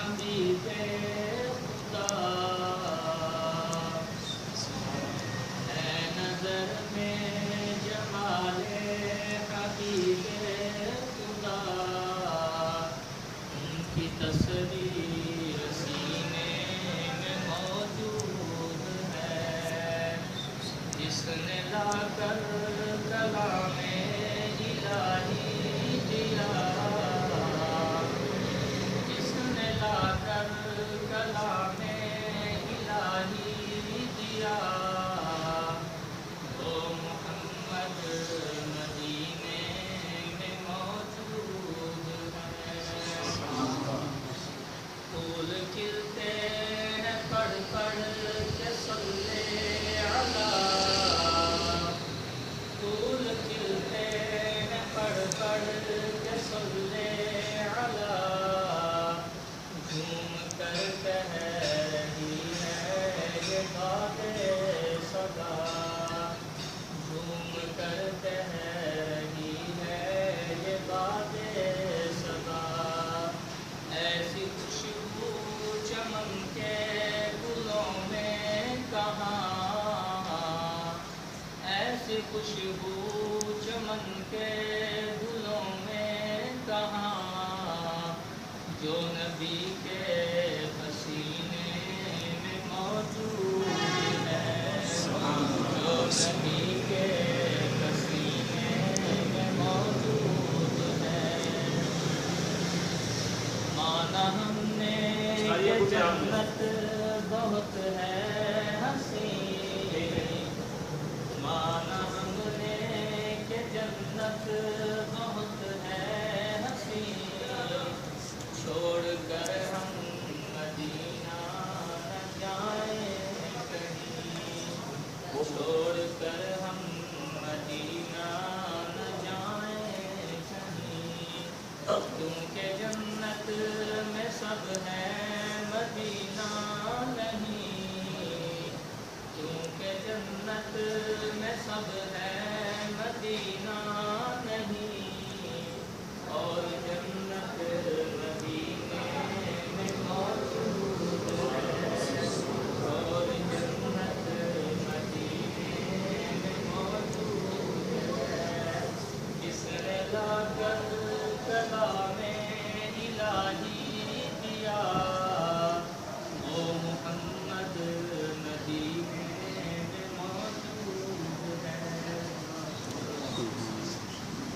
حبیب خدا ہے نظر میں جمال حبیب خدا ان کی تصویر سینے میں موجود ہے جس نے لا کر کلام الہی دیا جس نے لا کر کلام الہی دیا وہ محمد مدینے میں موجود ہے پھول کھلتے ہیں پڑھ پڑھ کے صلی علی پھول کھلتے ہیں پڑھ پڑھ کے صلی علی جھوم کر کہہ رہی ہے یہ بات صدا جھوم کر کہہ رہی ہے یہ بات صدا ایسی خوشبو چمن کے گلوں میں کہاں ایسی خوشبو چمن کے گلوں میں کہاں جو نبی کے پسینے میں موجود ہے جو نبی کے پسینے میں موجود ہے مانا ہم نے کہ جنت بہت ہے حسین مانا ہم نے کہ جنت بہت ہے حسین چھوڑ کر ہم مدینہ نہ جائیں کہیں چھوڑ کر ہم مدینہ نہ جائیں کہیں کیونکہ جنت میں سب ہے مدینہ نہیں کیونکہ جنت میں سب ہے مدینہ